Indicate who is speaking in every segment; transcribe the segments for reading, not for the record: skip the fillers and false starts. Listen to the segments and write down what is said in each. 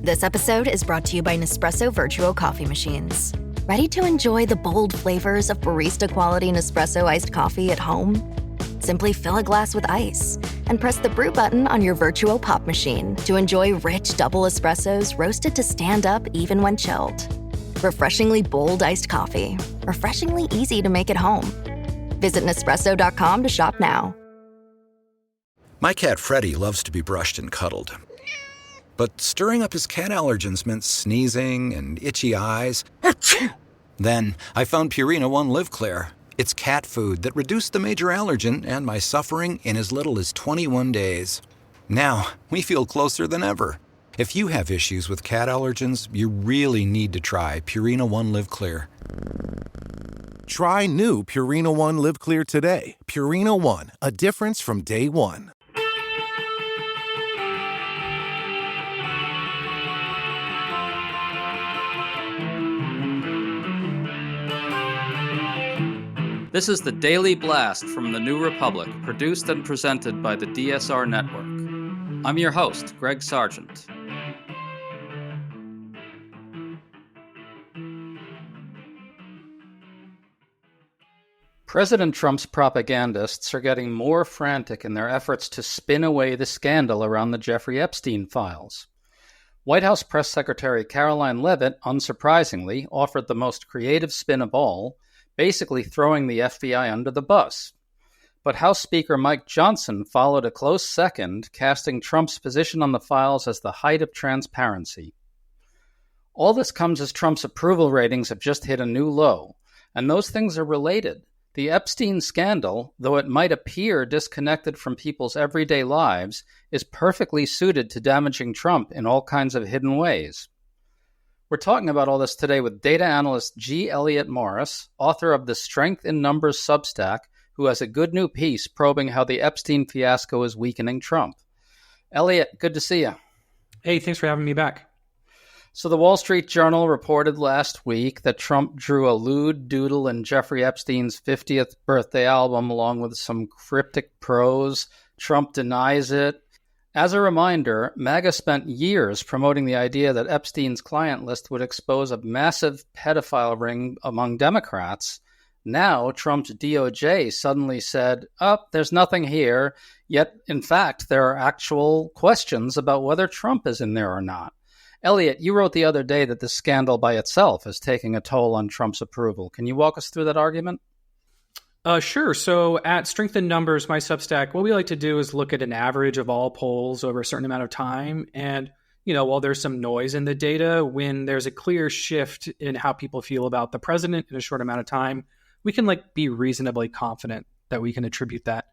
Speaker 1: This episode is brought to you by Nespresso Virtuo Coffee Machines. Ready to enjoy the bold flavors of barista-quality Nespresso iced coffee at home? Simply fill a glass with ice and press the brew button on your Virtuo Pop machine to enjoy rich double espressos roasted to stand up even when chilled. Refreshingly bold iced coffee. Refreshingly easy to make at home. Visit Nespresso.com to shop now.
Speaker 2: My cat Freddie loves to be brushed and cuddled. But stirring up his cat allergens meant sneezing and itchy eyes. Then I found Purina One Live Clear. It's cat food that reduced the major allergen and my suffering in as little as 21 days. Now, we feel closer than ever. If you have issues with cat allergens, you really need to try Purina One Live Clear.
Speaker 3: Try new Purina One Live Clear today. Purina One, a difference from day one.
Speaker 4: This is the Daily Blast from the New Republic, produced and presented by the DSR Network. I'm your host, Greg Sargent. President Trump's propagandists are getting more frantic in their efforts to spin away the scandal around the Jeffrey Epstein files. White House Press Secretary Caroline Leavitt, unsurprisingly, offered the most creative spin of all, basically throwing the FBI under the bus. But House Speaker Mike Johnson followed a close second, casting Trump's position on the files as the height of transparency. All this comes as Trump's approval ratings have just hit a new low, and those things are related. The Epstein scandal, though it might appear disconnected from people's everyday lives, is perfectly suited to damaging Trump in all kinds of hidden ways. We're talking about all this today with data analyst G. Elliott Morris, author of the Strength in Numbers Substack, who has a good new piece probing how the Epstein fiasco is weakening Trump. Elliott, good to see you.
Speaker 5: Hey, thanks for having me back.
Speaker 4: So the Wall Street Journal reported last week that Trump drew a lewd doodle in Jeffrey Epstein's 50th birthday album along with some cryptic prose. Trump denies it. As a reminder, MAGA spent years promoting the idea that Epstein's client list would expose a massive pedophile ring among Democrats. Now, Trump's DOJ suddenly said, there's nothing here, yet, in fact, there are actual questions about whether Trump is in there or not. Elliot, you wrote the other day that this scandal by itself is taking a toll on Trump's approval. Can you walk us through that argument?
Speaker 5: Sure. So at Strength in Numbers, my Substack, what we like to do is look at an average of all polls over a certain amount of time. And, while there's some noise in the data, when there's a clear shift in how people feel about the president in a short amount of time, we can be reasonably confident that we can attribute that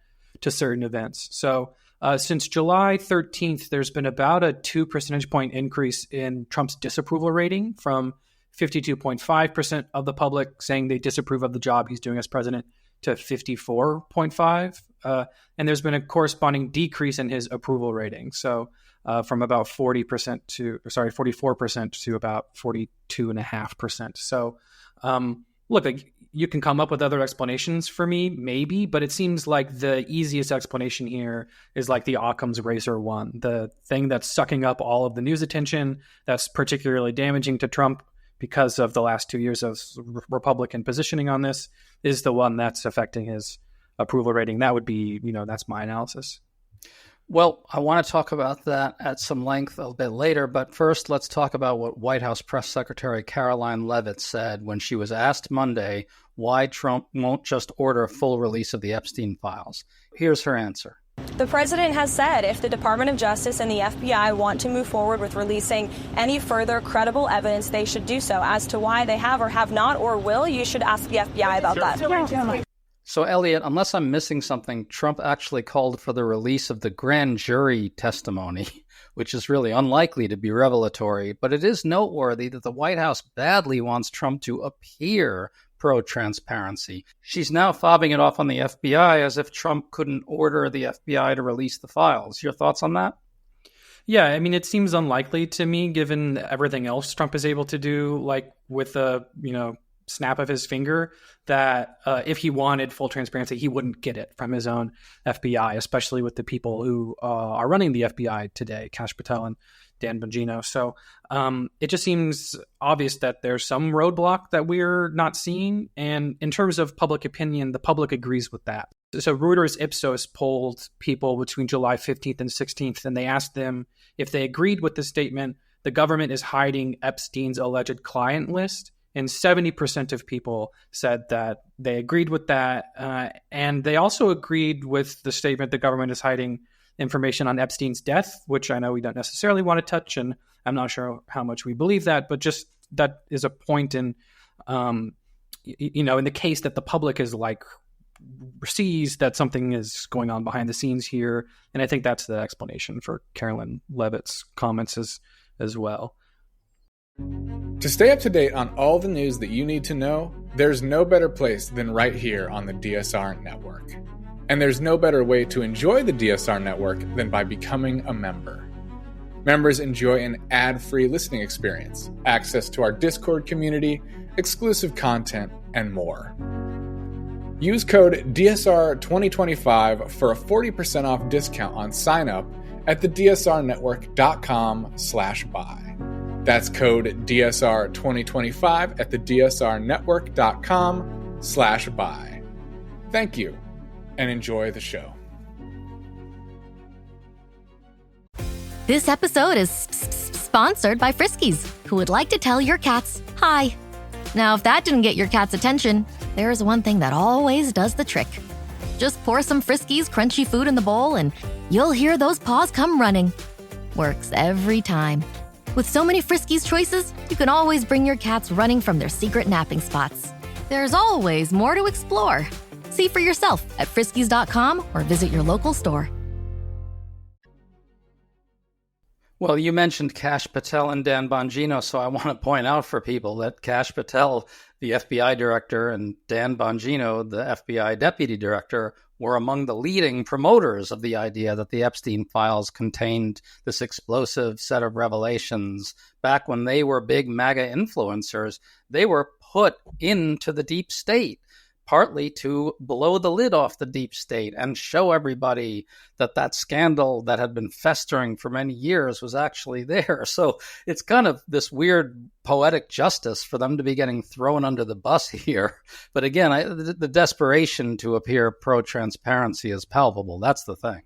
Speaker 5: to certain events. So since July 13th, there's been about a 2 percentage point increase in Trump's disapproval rating from 52.5% of the public saying they disapprove of the job he's doing as president to 54.5%. And there's been a corresponding decrease in his approval rating. So from about 44% to about 42.5%. So look, you can come up with other explanations for me, maybe, but it seems like the easiest explanation here is the Occam's razor one, the thing that's sucking up all of the news attention, that's particularly damaging to Trump because of the last 2 years of Republican positioning on this, is the one that's affecting his approval rating. That would be, that's my analysis.
Speaker 4: Well, I want to talk about that at some length a bit later, but first let's talk about what White House Press Secretary Caroline Leavitt said when she was asked Monday why Trump won't just order a full release of the Epstein files. Here's her answer.
Speaker 6: The president has said if the Department of Justice and the FBI want to move forward with releasing any further credible evidence, they should do so. As to why they have or have not or will, you should ask the FBI about that.
Speaker 4: So, Elliot, unless I'm missing something, Trump actually called for the release of the grand jury testimony, which is really unlikely to be revelatory. But it is noteworthy that the White House badly wants Trump to appear pro-transparency. She's now fobbing it off on the FBI as if Trump couldn't order the FBI to release the files. Your thoughts on that?
Speaker 5: Yeah, I mean, it seems unlikely to me, given everything else Trump is able to do, with a, snap of his finger, that if he wanted full transparency, he wouldn't get it from his own FBI, especially with the people who are running the FBI today, Kash Patel and Dan Bongino. So it just seems obvious that there's some roadblock that we're not seeing. And in terms of public opinion, the public agrees with that. So Reuters Ipsos polled people between July 15th and 16th, and they asked them if they agreed with the statement, the government is hiding Epstein's alleged client list. And 70% of people said that they agreed with that. And they also agreed with the statement the government is hiding information on Epstein's death, which I know we don't necessarily want to touch, and I'm not sure how much we believe that, but just that is a point in, in the case that the public is like sees that something is going on behind the scenes here. And I think that's the explanation for Carolyn Levitt's comments as well.
Speaker 7: To stay up to date on all the news that you need to know, there's no better place than right here on the DSR Network. And there's no better way to enjoy the DSR Network than by becoming a member. Members enjoy an ad-free listening experience, access to our Discord community, exclusive content, and more. Use code DSR2025 for a 40% off discount on sign-up at thedsrnetwork.com/buy. That's code DSR2025 at thedsrnetwork.com/buy. Thank you, and enjoy the show.
Speaker 1: This episode is sponsored by Friskies, who would like to tell your cats hi. Now, if that didn't get your cat's attention, there's one thing that always does the trick. Just pour some Friskies crunchy food in the bowl and you'll hear those paws come running. Works every time. With so many Friskies choices, you can always bring your cats running from their secret napping spots. There's always more to explore. See for yourself at friskies.com or visit your local store.
Speaker 4: Well, you mentioned Kash Patel and Dan Bongino, so I want to point out for people that Kash Patel, the FBI director, and Dan Bongino, the FBI deputy director, were among the leading promoters of the idea that the Epstein files contained this explosive set of revelations. Back when they were big MAGA influencers, they were put into the deep state, partly to blow the lid off the deep state and show everybody that that scandal that had been festering for many years was actually there. So it's kind of this weird poetic justice for them to be getting thrown under the bus here. But again, the desperation to appear pro-transparency is palpable. That's the thing.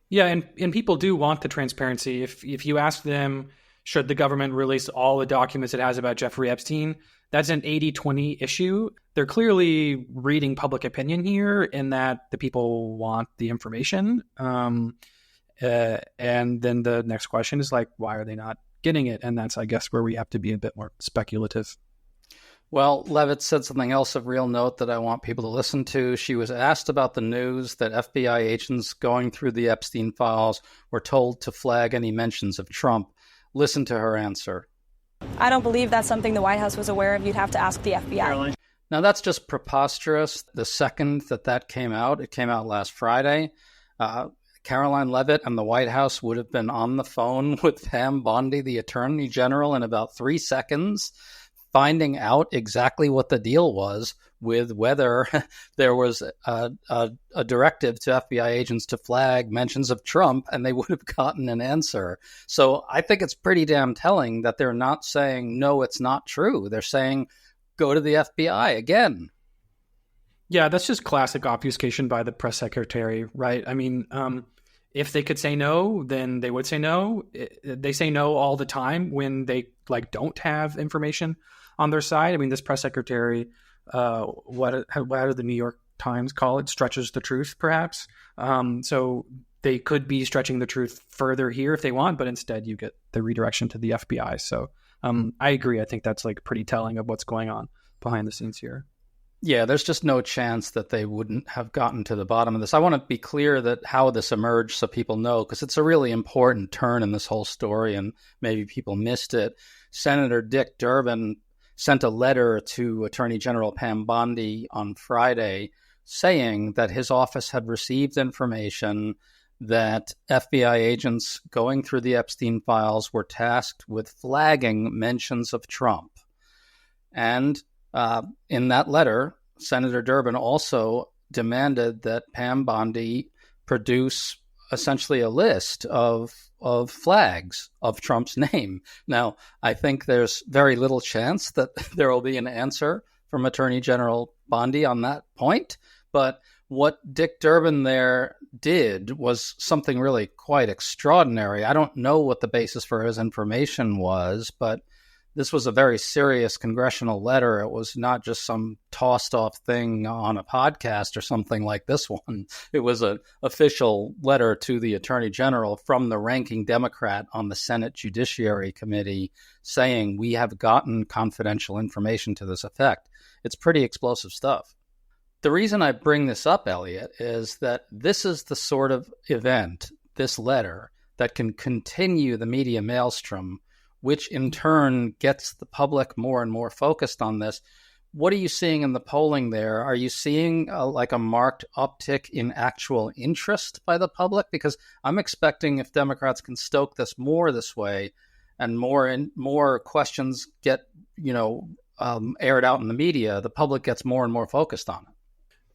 Speaker 5: Yeah, and people do want the transparency. If you ask them, should the government release all the documents it has about Jeffrey Epstein, that's an 80-20 issue. They're clearly reading public opinion here in that the people want the information. And then the next question is like, why are they not getting it? And that's, I guess, where we have to be a bit more speculative.
Speaker 4: Well, Levitt said something else of real note that I want people to listen to. She was asked about the news that FBI agents going through the Epstein files were told to flag any mentions of Trump. Listen to her answer.
Speaker 6: I don't believe that's something the White House was aware of. You'd have to ask the FBI.
Speaker 4: Now, that's just preposterous. The second that came out, it came out last Friday, Caroline Levitt and the White House would have been on the phone with Pam Bondi, the Attorney General, in about 3 seconds, finding out exactly what the deal was with whether there was a directive to FBI agents to flag mentions of Trump, and they would have gotten an answer. So I think it's pretty damn telling that they're not saying, no, it's not true. They're saying, go to the FBI again.
Speaker 5: Yeah, that's just classic obfuscation by the press secretary, right? I mean, if they could say no, then they would say no. They say no all the time when they don't have information on their side. I mean, this press secretary, what do the New York Times call it? Stretches the truth, perhaps. So they could be stretching the truth further here if they want, but instead you get the redirection to the FBI. So I agree. I think that's pretty telling of what's going on behind the scenes here.
Speaker 4: Yeah, there's just no chance that they wouldn't have gotten to the bottom of this. I want to be clear that how this emerged so people know, because it's a really important turn in this whole story and maybe people missed it. Senator Dick Durbin sent a letter to Attorney General Pam Bondi on Friday saying that his office had received information that FBI agents going through the Epstein files were tasked with flagging mentions of Trump. And in that letter, Senator Durbin also demanded that Pam Bondi produce essentially a list of of flags of Trump's name. Now, I think there's very little chance that there will be an answer from Attorney General Bondi on that point. But what Dick Durbin there did was something really quite extraordinary. I don't know what the basis for his information was, but this was a very serious congressional letter. It was not just some tossed off thing on a podcast or something like this one. It was an official letter to the Attorney General from the ranking Democrat on the Senate Judiciary Committee saying, we have gotten confidential information to this effect. It's pretty explosive stuff. The reason I bring this up, Elliot, is that this is the sort of event, this letter, that can continue the media maelstrom, which in turn gets the public more and more focused on this. What are you seeing in the polling there? Are you seeing a marked uptick in actual interest by the public? Because I'm expecting if Democrats can stoke this more this way and more questions get, aired out in the media, the public gets more and more focused on it.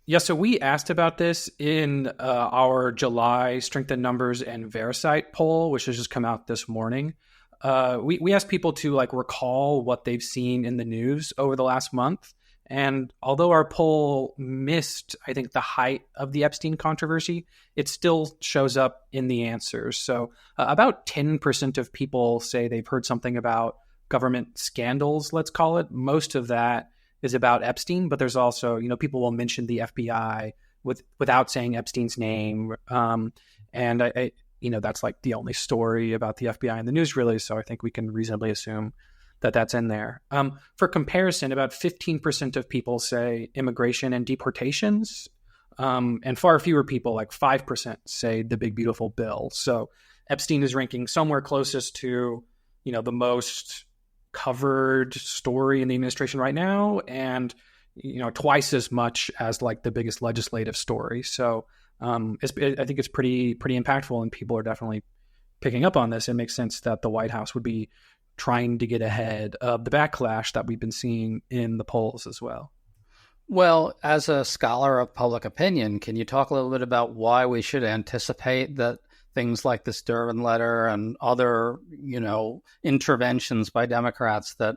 Speaker 5: Yeah, so we asked about this in our July Strength in Numbers and Verisight poll, which has just come out this morning. We asked people to recall what they've seen in the news over the last month. And although our poll missed, I think, the height of the Epstein controversy, it still shows up in the answers. So about 10% of people say they've heard something about government scandals, let's call it. Most of that is about Epstein, but there's also, people will mention the FBI without saying Epstein's name. And I that's the only story about the FBI in the news, really. So I think we can reasonably assume that that's in there. For comparison, about 15% of people say immigration and deportations, and far fewer people, 5%, say the big, beautiful bill. So Epstein is ranking somewhere closest to, the most covered story in the administration right now, and, twice as much as the biggest legislative story. So I think it's pretty impactful, and people are definitely picking up on this. It makes sense that the White House would be trying to get ahead of the backlash that we've been seeing in the polls as well.
Speaker 4: Well, as a scholar of public opinion, can you talk a little bit about why we should anticipate that things like this Durbin letter and other, interventions by Democrats that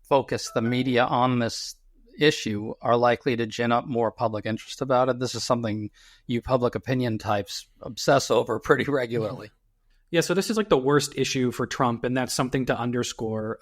Speaker 4: focus the media on this issue are likely to gin up more public interest about it? This is something you public opinion types obsess over pretty regularly.
Speaker 5: Yeah, so this is the worst issue for Trump, and that's something to underscore.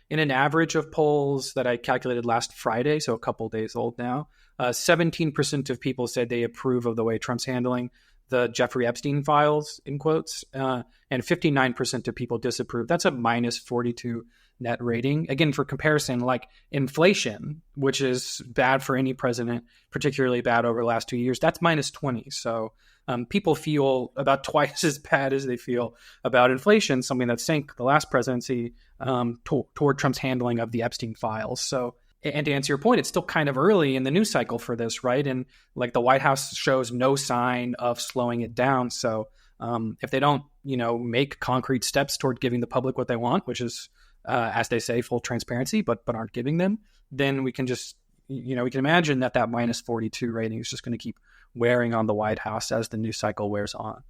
Speaker 5: In an average of polls that I calculated last Friday, so a couple days old now, 17% of people said they approve of the way Trump's handling the Jeffrey Epstein files, in quotes, and 59% of people disapprove. That's a minus 42 net rating. Again, for comparison, inflation, which is bad for any president, particularly bad over the last 2 years, that's minus 20. So people feel about twice as bad as they feel about inflation, something that sank the last presidency, toward Trump's handling of the Epstein files. So, and to answer your point, it's still kind of early in the news cycle for this, right? And the White House shows no sign of slowing it down. So if they don't, make concrete steps toward giving the public what they want, which is, as they say, full transparency, but aren't giving them, then we can just, we can imagine that minus 42 rating is just going to keep wearing on the White House as the news cycle wears on.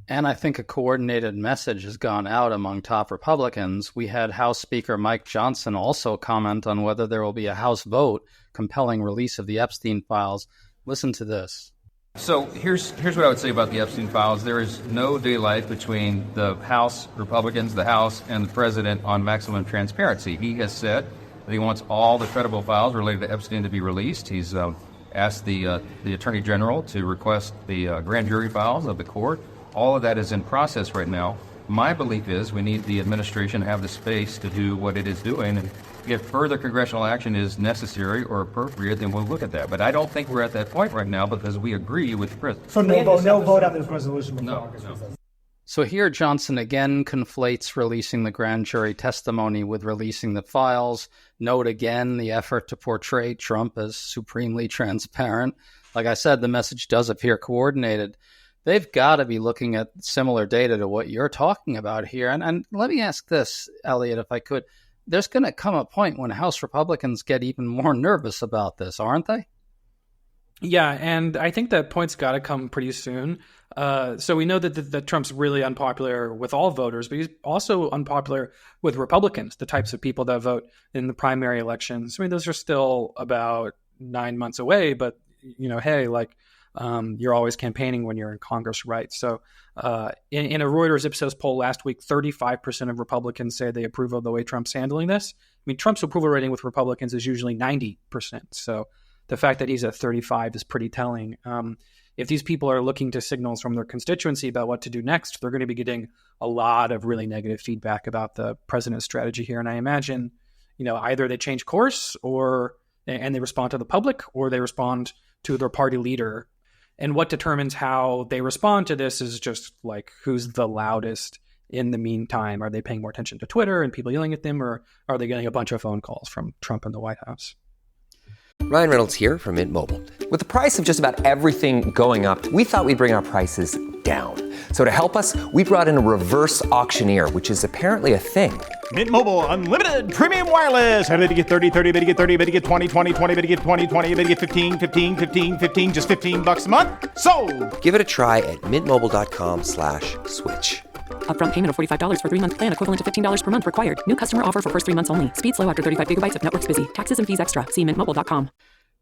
Speaker 4: And I think a coordinated message has gone out among top Republicans. We had House Speaker Mike Johnson also comment on whether there will be a House vote compelling release of the Epstein files. Listen to this.
Speaker 8: So here's what I would say about the Epstein files. There is no daylight between the House Republicans, the House, and the president on maximum transparency. He has said that he wants all the credible files related to Epstein to be released. He's asked the Attorney General to request the grand jury files of the court. All of that is in process right now. My belief is we need the administration to have the space to do what it is doing, and if further congressional action is necessary or appropriate, then we'll look at that. But I don't think we're at that point right now because we agree with the president.
Speaker 9: So no vote on this resolution before August.
Speaker 8: No.
Speaker 4: So here Johnson again conflates releasing the grand jury testimony with releasing the files. Note again the effort to portray Trump as supremely transparent. Like I said, the message does appear coordinated. They've got to be looking at similar data to what you're talking about here. And let me ask this, Elliot, if I could. There's going to come a point when House Republicans get even more nervous about this, aren't they?
Speaker 5: Yeah, and I think that point's got to come pretty soon. So we know that Trump's really unpopular with all voters, but he's also unpopular with Republicans, the types of people that vote in the primary elections. I mean, those are still about 9 months away, but hey, you're always campaigning when you're in Congress, right? So in a Reuters Ipsos poll last week, 35% of Republicans say they approve of the way Trump's handling this. I mean, Trump's approval rating with Republicans is usually 90%. So the fact that he's at 35 is pretty telling. If these people are looking to signals from their constituency about what to do next, they're going to be getting a lot of really negative feedback about the president's strategy here. And I imagine, either they change course and they respond to the public, or they respond to their party leader. And what determines how they respond to this is just like who's the loudest in the meantime. Are they paying more attention to Twitter and people yelling at them, or are they getting a bunch of phone calls from Trump and the White House?
Speaker 10: Ryan Reynolds here from Mint Mobile. With the price of just about everything going up, we thought we'd bring our prices down. So to help us, we brought in a reverse auctioneer, which is apparently a thing.
Speaker 11: Mint Mobile Unlimited Premium Wireless. How to get 30, 30, bit to get 30, bit to get 20, 20, 20, bit to get 20, 20, bit to get 15, 15, 15, 15, just $15 a month? Sold!
Speaker 10: Give it a try at mintmobile.com/switch.
Speaker 12: Upfront payment of $45 for 3-month plan, equivalent to $15 per month required. New customer offer for first 3 months only. Speed slow after 35 gigabytes if network's busy. Taxes and fees extra. See mintmobile.com.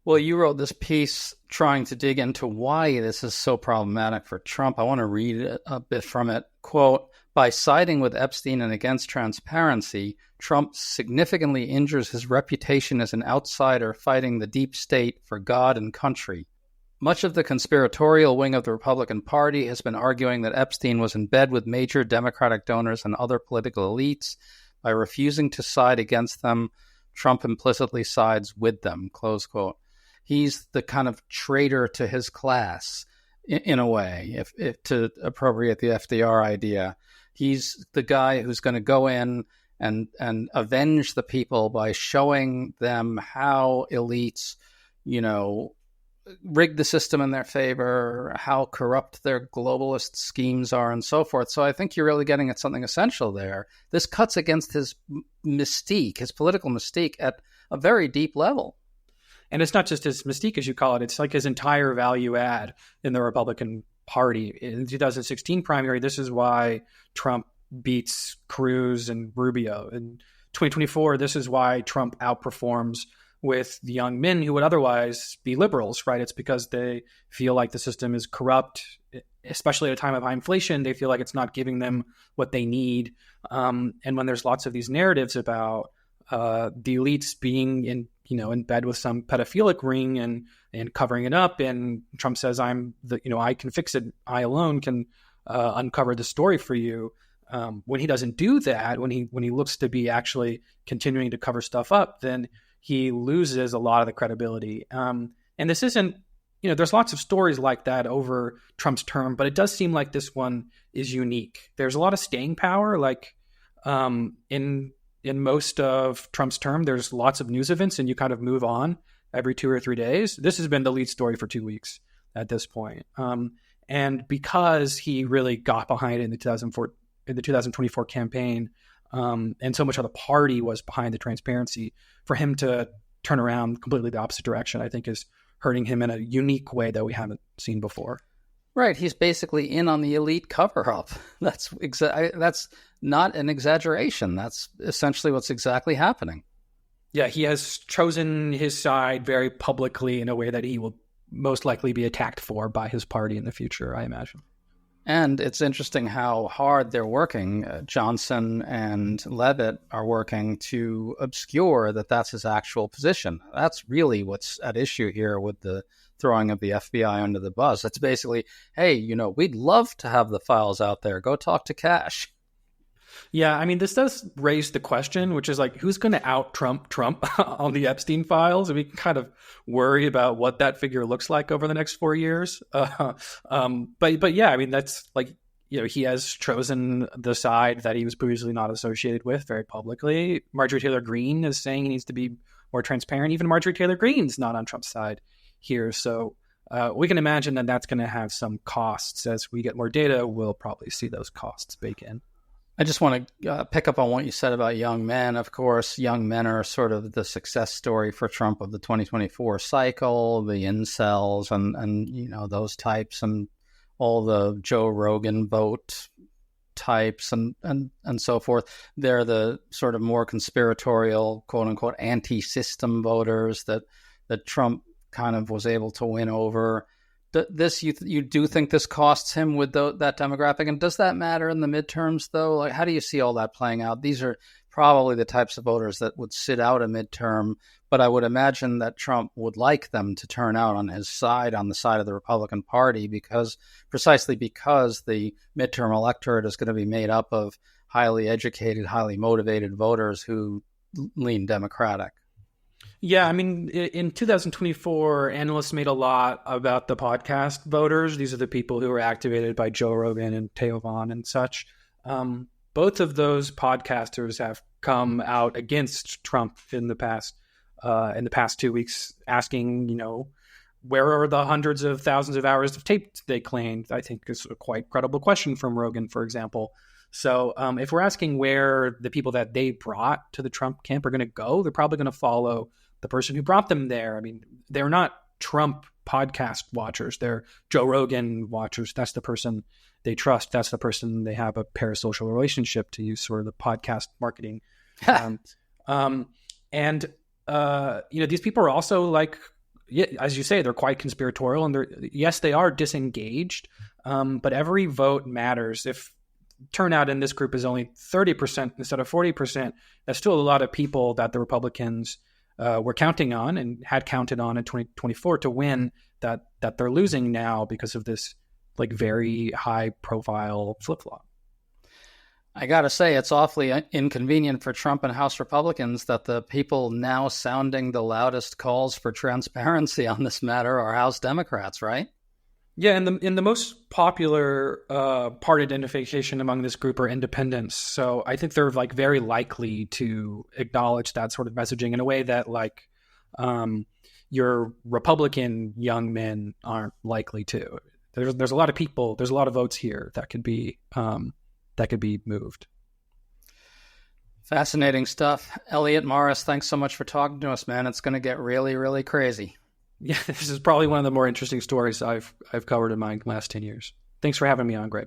Speaker 4: Well, you wrote this piece trying to dig into why this is so problematic for Trump. I want to read a bit from it. Quote, by siding with Epstein and against transparency, Trump significantly injures his reputation as an outsider fighting the deep state for God and country. Much of the conspiratorial wing of the Republican Party has been arguing that Epstein was in bed with major Democratic donors and other political elites. By refusing to side against them, Trump implicitly sides with them, close quote. He's the kind of traitor to his class, in a way, if to appropriate the FDR idea. He's the guy who's going to go in and avenge the people by showing them how elites, rig the system in their favor, how corrupt their globalist schemes are, and so forth. So I think you're really getting at something essential there. This cuts against his mystique, his political mystique, at a very deep level.
Speaker 5: And it's not just his mystique, as you call it. It's like his entire value add in the Republican Party. In the 2016 primary, this is why Trump beats Cruz and Rubio. In 2024, this is why Trump outperforms with the young men who would otherwise be liberals, right? It's because they feel like the system is corrupt, especially at a time of high inflation. They feel like it's not giving them what they need. And when there's lots of these narratives about the elites being in bed with some pedophilic ring and covering it up, and Trump says, I can fix it. I alone can uncover the story for you. When he doesn't do that, when he looks to be actually continuing to cover stuff up, then he loses a lot of the credibility. And this isn't, there's lots of stories like that over Trump's term, but it does seem like this one is unique. There's a lot of staying power, like in most of Trump's term, there's lots of news events and you kind of move on every 2 or 3 days. This has been the lead story for 2 weeks at this point. And because he really got behind it in the 2024 campaign, and so much of the party was behind the transparency, for him to turn around completely the opposite direction, I think is hurting him in a unique way that we haven't seen before.
Speaker 4: Right. He's basically in on the elite cover-up. That's not an exaggeration. That's essentially what's exactly happening.
Speaker 5: Yeah, he has chosen his side very publicly in a way that he will most likely be attacked for by his party in the future, I imagine.
Speaker 4: And it's interesting how hard they're working. Johnson and Levitt are working to obscure that that's his actual position. That's really what's at issue here with the throwing of the FBI under the bus. It's basically, hey, we'd love to have the files out there. Go talk to Cash.
Speaker 5: Yeah, I mean, this does raise the question, which is like, who's going to out Trump on the Epstein files? And we can kind of worry about what that figure looks like over the next 4 years. But yeah, I mean, that's like, he has chosen the side that he was previously not associated with very publicly. Marjorie Taylor Greene is saying he needs to be more transparent. Even Marjorie Taylor Greene's not on Trump's side here. So we can imagine that that's going to have some costs. As we get more data, we'll probably see those costs bake in.
Speaker 4: I just want to pick up on what you said about young men. Of course, young men are sort of the success story for Trump of the 2024 cycle, the incels and those types. And all the Joe Rogan vote types and so forth. They're the sort of more conspiratorial, quote unquote, anti-system voters that Trump kind of was able to win over. This you do think this costs him with that demographic, and does that matter in the midterms though? Like, how do you see all that playing out? These are probably the types of voters that would sit out a midterm, but I would imagine that Trump would like them to turn out on his side, on the side of the Republican Party, precisely because the midterm electorate is going to be made up of highly educated, highly motivated voters who lean Democratic.
Speaker 5: Yeah, I mean, in 2024, analysts made a lot about the podcast voters. These are the people who were activated by Joe Rogan and Theo Von and such. Both of those podcasters have come out against Trump in the past 2 weeks, asking, where are the hundreds of thousands of hours of tape they claimed? I think is a quite credible question from Rogan, for example. So if we're asking where the people that they brought to the Trump camp are going to go, they're probably going to follow the person who brought them there. I mean, they're not Trump podcast watchers. They're Joe Rogan watchers. That's the person they trust. That's the person they have a parasocial relationship, to use sort of the podcast marketing. These people are also, like, as you say, they're quite conspiratorial, and they are disengaged. But every vote matters. If turnout in this group is only 30% instead of 40%, that's still a lot of people that the Republicans were counting on and had counted on in 2024 to win that they're losing now because of this like very high profile flip-flop.
Speaker 4: I got to say, it's awfully inconvenient for Trump and House Republicans that the people now sounding the loudest calls for transparency on this matter are House Democrats, right?
Speaker 5: Yeah, and the most popular party identification among this group are independents. So I think they're like very likely to acknowledge that sort of messaging in a way that like your Republican young men aren't likely to. There's a lot of people, there's a lot of votes here that could be moved.
Speaker 4: Fascinating stuff. Elliot Morris, thanks so much for talking to us, man. It's going to get really, really crazy.
Speaker 5: Yeah, this is probably one of the more interesting stories I've covered in my last 10 years. Thanks for having me on, Greg.